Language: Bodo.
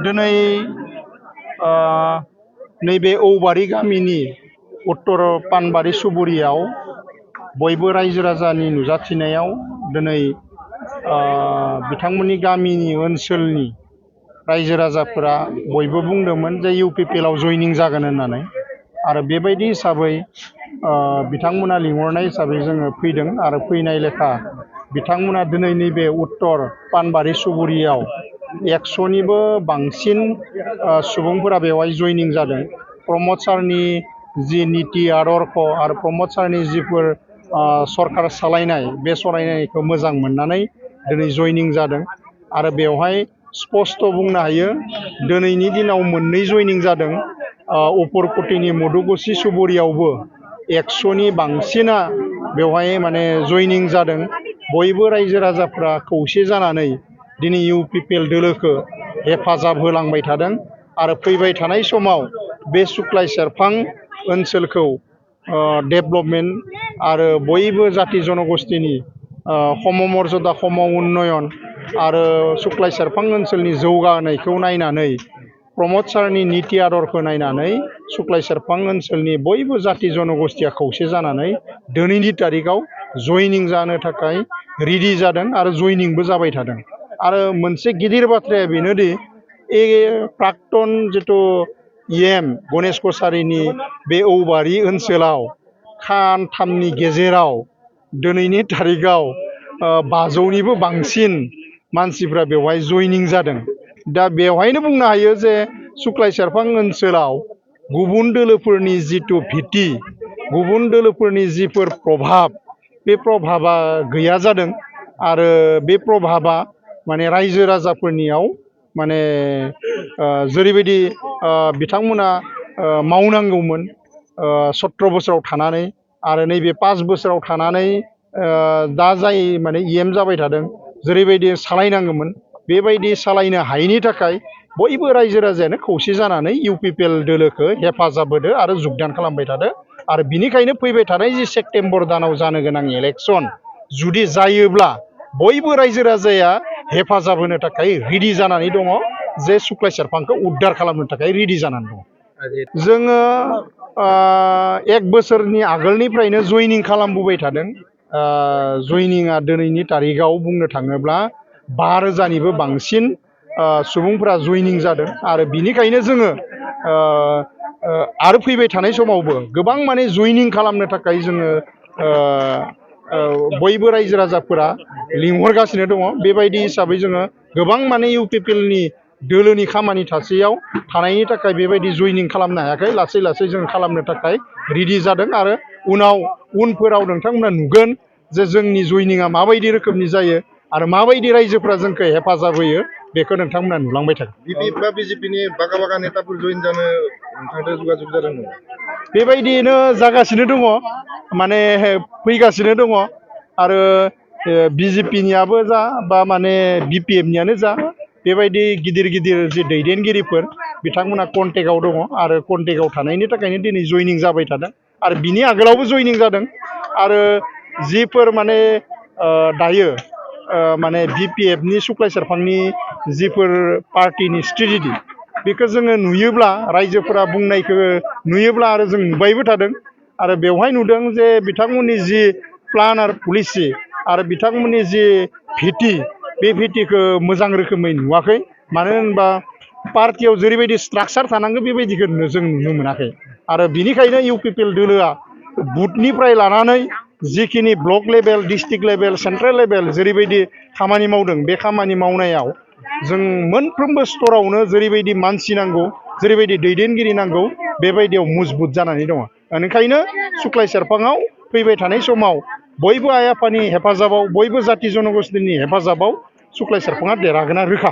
दिनै नैबे औबारि गामिनि उत्तर पानबारि सुबुरियाव बयबो रायजो राजानि नुजाथिनायाव दिनै बिथांमोननि गामिनि ओनसोलनि रायजो राजाफोरा बयबो बुंदोंमोन जे UPPL आव जयनिं जागोन होननानै आरो बेबायदि हिसाबै बिथांमोना लिंहरनाय हिसाबै जोङो फैदों आरो फैनाय लेखा बिथांमोना दिनै नैबे उत्तर पानबारि सुबुरियाव 100निबो बांसिन सुबुंफोरा बेवहाय जयनिं जादों। प्रमद सारनि जि नीति आदर्श आरो प्रमद सारनि जिफोर सरकार सालायनाय बे सालायनायखौ मोजां मोननानै दिनै जयनिं जादों आरो बेवहाय स्पष्ट बुंनो हायो दिनैनि दिनाव मोननै जयनिं जादों। उपरकटिनि मधुगुसि सुबुरियावबो 100नि बांसिना बेवहाय माने जयनिं जादों। बयबो रायजो राजाफ्रा खौसे जानानै दिनै UPPL दोलोखौ हेफाजाब होलांबाय थादों आरो फैबाय थानाय समाव बे सुक्लाय सेरफां ओनसोलखौ डेभेलपमेन्ट आरो बयबो जाति जनगोष्ठीनि सम मर्यादा सम उन्नयन आरो सुक्लाय सेरफां ओनसोलनि जौगानायखौ नायनानै प्रमद सारनि नीति आदर्शखौ नायनानै सुक्लाय सेरफां ओनसोलनि बयबो जाति जनगोष्ठीया खौसे जानानै दिनैनि तारिखाव जयनिं जानो थाखाय रेडि जादों आरो जयनिंबो जाबाय थादों। आरो मोनसे गिदिर बाथ्राया बेनोदि प्राक्तन जितु गणेश कछारिनि बे औबारि ओनसोलाव खानथामनि गेजेराव दिनैनि तारिखाव 500निबो बांसिन मानसिफ्रा बेवहाय जयनिं जादों। दा बेवहायनो बुंनो हायो जे सुक्लाय सेरफां ओनसोलाव गुबुन दोलोफोरनि जितु भित्ति गुबुन दोलोफोरनि जिफोर प्रभाब बे प्रभाबा गैया जादों आरो बे प्रभाबा माने रायजो राजाफोरनियाव माने जेरैबायदि बिथांमोना मावनांगौमोन 17 बोसोराव थानानै आरो नैबे 5 बोसोराव थानानै दा जाय माने जाबाय थादों जेरैबायदि सालायनांगौमोन बेबायदि सालायनो हायैनि थाखाय बयबो रायजो राजायानो खौसे जानानै UPPL दोलोखौ हेफाजाब होदो आरो जुगदान खालामबाय थादों आरो बिनिखायनो फैबाय थानाय जि सेप्तेम्बर दानाव जानो गोनां इलेक्सन जुदि जायोब्ला बयबो रायजो राजाया हेफाजाब होनो थाखाय रेडि जानानै दङ जे सुक्लाय सेरफांखौ उद्धार खालामनो थाखाय रेडि जानानै दङ। जोङो 1 बोसोरनि आगोलनिफ्रायनो जयनिं खालामबोबाय थादों। जयनिंआ दिनैनि तारिखाव बुंनो थाङोब्ला 5000निबो बांसिन सुबुंफोरा जयनिं जादों आरो बिनिखायनो जोङो आरो फैबाय थानाय समावबो गोबां माने जयनिं खालामनो थाखाय जोङो बयबो रायजो राजाफोरा लिंहरगासिनो दङ। बेबायदि हिसाबै जोङो गोबां माने UPPLनि दोलोनि खामानि थानायनि थाखाय बेबायदि जयनिं खालामनो हायाखै। लासै लासै जों खालामनो थाखाय रेडि जादों आरो उनफोराव नोंथांमोना नुगोन जे जोंनि जयनिंआ माबायदि रोखोमनि जायो आरो माबायदि रायजोफ्रा जोंखौ हेफाजाब होयो बेखौ नोंथांमोना नुलांबाय थागोन। BJPनि बागा नेताफोर जयन जानो नोंथांजों जगाजग जादों नामा? बेबायदियैनो जागासिनो दङ माने फैगासिनो दङ आरो BJPनियाबो जा बा माने BPFनियानो जा बेबायदि गिदिर गिदिर जि दैदेनगिरिफोर बिथांमोना कन्टेक्टआव दङ आरो कन्टेक्टआव थानायनि थाखायनो दिनै जयनिं जाबाय थादों आरो बिनि आगोलावबो जयनिं जादों आरो जिफोर माने दायो माने BPFनि सुक्लाय सेरफांनि जिफोर पार्टिनि स्ट्रेटेजि बेखौ जोङो नुयोब्ला रायजोफोरा बुंनायखौ नुयोब्ला आरो जों नुबायबो थादों आरो बेवहाय नुदों जे बिथांमोननि जि प्लान आरो पलिसि आरो बिथांमोननि जि भित्ति बे भित्तिखौ मोजां रोखोमै नुवाखै। मानो होनबा पार्टियाव जेरैबायदि स्ट्राक्चार थानांगौ बेबायदिखौ जों नुनो मोनाखै आरो बिनिखायनो UPPL दोलोआ बुथनिफ्राय लानानै जिखिनि block level district level central level जेरैबायदि खामानि मावदों बे खामानि मावनायाव जों मोनफ्रोमबो स्तरावनो जेरैबायदि मानसि नांगौ जेरैबायदि दैदेनगिरि नांगौ बेबायदियाव मजबुत जानानै दङ। ओंखायनो सुक्लाय सेरफाङाव फैबाय थानाय समाव बयबो आइ आफानि हेफाजाबाव बयबो जाति जनगोष्ठीनि हेफाजाबाव सुक्लाय सेरफाङा देरहागोना रोखा।